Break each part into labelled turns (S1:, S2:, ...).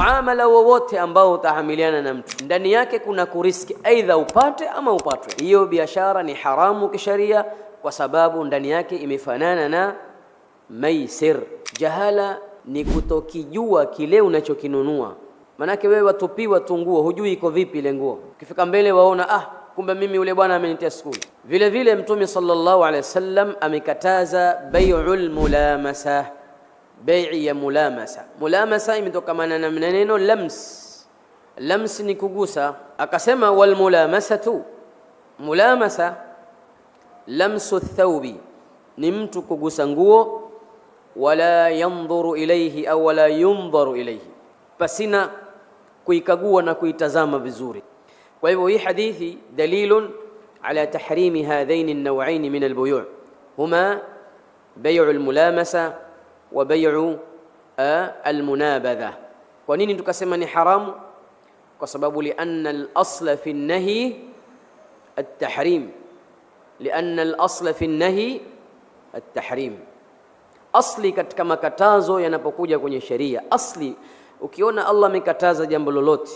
S1: muamala wowote ambao utahamiliana na mtu ndani yake kuna kuriski, aidha upate ama upatwe, hiyo biashara ni haramu kisharia, kwa sababu ndani yake imefanana na maisir. Jahala ni kutokijua kile unachokinunua. Manake wewe watupiwa tu nguo, hujui iko vipi ile nguo, ukifika mbele waona kumbe mimi yule bwana amenitia skuli. Vile vile Mtume sallallahu alaihi wasallam amekataza bai'ul mulamasa, bai'i ya mulamasa. Mulamasa imetokana na neno lams. Lams ni kugusa. Akasema wal mulamasatu, mulamasa lamsu thawbi, ni mtu kugusa nguo, wala yanzuru ilayhi au wala yunzaru ilayhi, pasina kuikagua na kuitazama vizuri. Kwa hivyo hii hadithi dalilun ala tahrimi hadhaini an-naw'ain min al-buyu' huma bay'u al-mulamasa wa bay'u al-munabadha. Kwa nini tukasema ni haramu? Kwa sababu lianna al-asla fi an-nahy at-tahrim, lianna al-asla fi an-nahy at-tahrim. Asli katika makatazo yanapokuja kwenye sheria, asli ukiona Allah amekataza jambo lolote,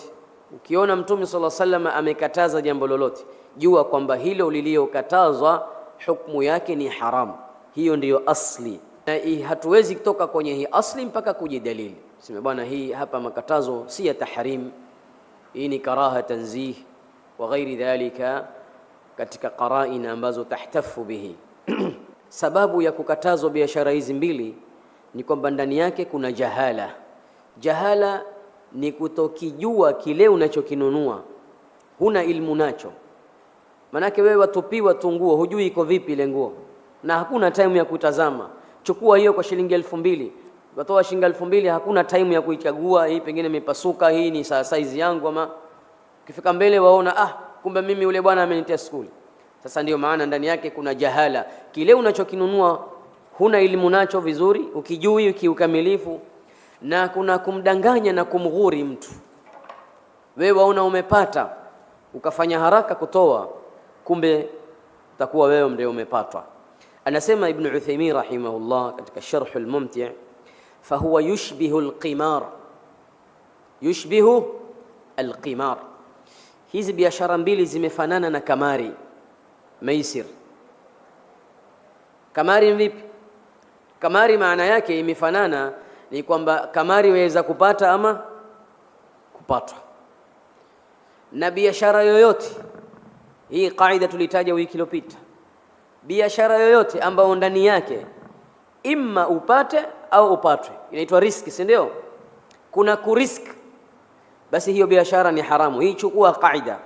S1: ukiona Mtume sallallahu alaihi wasallam amekataza jambo lolote, jua kwamba hilo lililokatazwa hukumu yake ni haramu. Hiyo ndiyo asli, na hatuwezi kutoka kwenye hii asli mpaka kujidalili. Sema bwana, hii hapa makatazo si ya tahrim, hii ni karaha tanzih wa ghairi dhalika, katika qaraina ambazo tahtafu bihi. Sababu ya kukatazwa biashara hizi mbili ni kwamba ndani yake kuna jahala. Jahala ni kutokijua kile unachokinunua, huna ilmu nacho. Manake wewe watupiwa tu nguo, hujui iko vipi ile nguo, na hakuna time ya kutazama. Chukua hiyo kwa shilingi 2000, watoa shilingi 2000, hakuna time ya kuichagua, hii pengine imepasuka, hii ni size yangu, ama ukifika mbele waona kumbe mimi yule bwana amenitia skuli. Sasa ndio maana ndani yake kuna jahala, kile unachokinunua huna elimu nacho vizuri, ukijui kiukamilifu, na kuna kumdanganya na kumghuri mtu. Wewe waona umepata, ukafanya haraka kutoa, kumbe utakuwa wewe ndio umepatwa. Anasema Ibn Uthaymeen rahimahullah katika Sharh al-Mumti', fahuwa yushbihu al-qimar, yushbihu al-qimar. Hizi biashara mbili zimefanana na kamari, maisir. Kamari vipi? Kamari maana yake imefanana, ni kwamba kamari waweza kupata ama kupatwa. Na biashara yoyote, hii kaida tulitaja wiki iliyopita, biashara yoyote ambayo ndani yake imma upate au upatwe inaitwa riski, si ndio? Kuna kurisk, basi hiyo biashara ni haramu. Hii chukua kaida.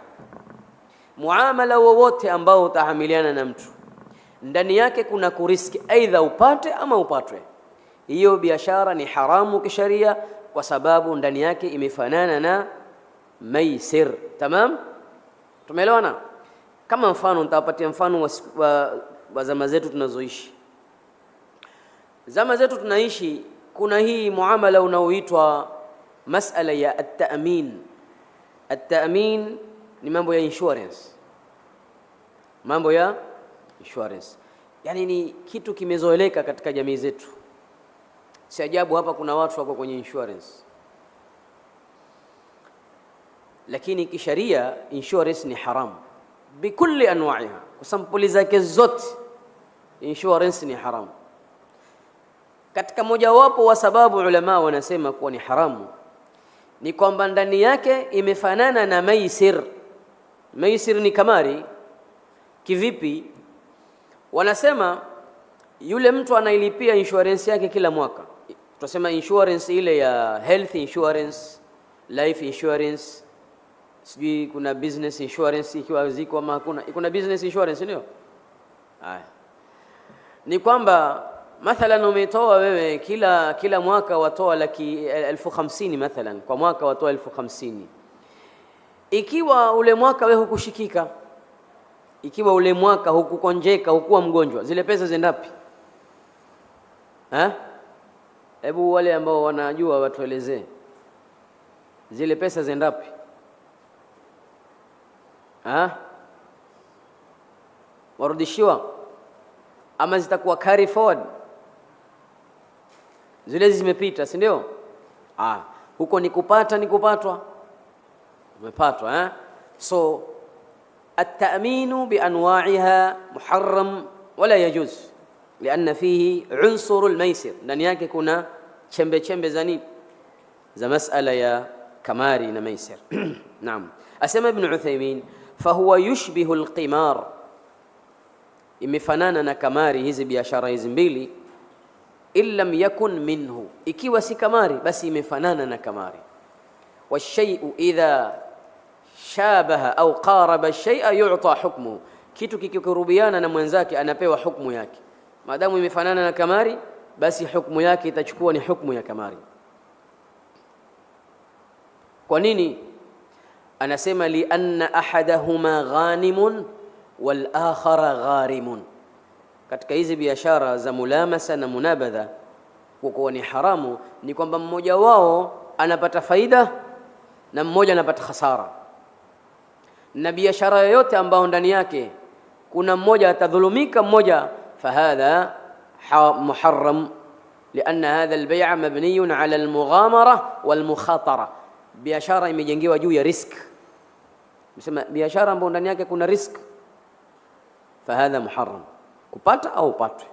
S1: Muamala wowote ambao utahamiliana na mtu ndani yake kuna kuriski, aidha upate ama upatwe, hiyo biashara ni haramu kisharia, kwa sababu ndani yake imefanana na maisir. Tamam, tumeelewana? Kama mfano, nitawapatia mfano wa zama zetu tunazoishi. Zama zetu tunaishi, kuna hii muamala unaoitwa masala ya at-ta'min. At-ta'min ni mambo ya insurance, mambo ya insurance. Yani ni kitu kimezoeleka katika jamii zetu. Si ajabu hapa kuna watu wako kwenye insurance, lakini kisharia insurance ni haramu bikulli anwa'iha, kwa sampuli zake zote insurance ni haramu. Katika mojawapo wa sababu ulama wanasema kuwa ni haramu ni kwamba ndani yake imefanana na maisir. Maisir ni kamari. Kivipi? Wanasema yule mtu anailipia insurance yake kila mwaka. Tunasema insurance ile ya health insurance, life insurance, sijui kuna business insurance ikiwa ziko ama hakuna. Kuna business insurance ndio? Ni kwamba mathalan umetoa wewe kila mwaka watoa 50,000 mathalan, kwa mwaka watoa 50,000. Ikiwa ule mwaka wewe hukushikika, ikiwa ule mwaka hukukonjeka, hukuwa mgonjwa, zile pesa zendapi? Hebu wale ambao wanajua watuelezee, zile pesa zendapi? Warudishiwa ama zitakuwa carry forward? Zile zimepita, si ndio? huko ni kupata, ni kupatwa, umepatwa. So at-ta'minu bi anwa'iha muharram wala yajuz lianna fihi unsur al-maisir, ndani yake kuna chembe chembe za masala ya kamari na maisir. Naam, asema Ibn Uthaymeen, fahuwa yushbihu al-qimar, imefanana na kamari hizi biashara hizi mbili, illam yakun minhu, ikiwa si kamari basi imefanana na kamari. Washay'u idha shabaha au qaraba shay'a yu'ta hukmuhu, kitu kikikurubiana na mwenzake anapewa hukumu yake. Maadamu imefanana na kamari, basi hukumu yake itachukua ni hukumu ya kamari. Kwa nini? Anasema lianna ahadahuma ghanimun wal akhara gharimun. Katika hizi biashara za mulamasa na munabadha, kwa kuwa ni haramu, ni kwamba mmoja wao anapata faida na mmoja anapata hasara. Na biashara yoyote ambayo ndani yake kuna mmoja atadhulumika mmoja, fahadha muharram lianna hadha albay'a mabniyun ala almughamara walmukhatara. Biashara imejengewa juu ya risk. Msema biashara ambayo ndani yake kuna risk, fahadha muharram, kupata au upatwe.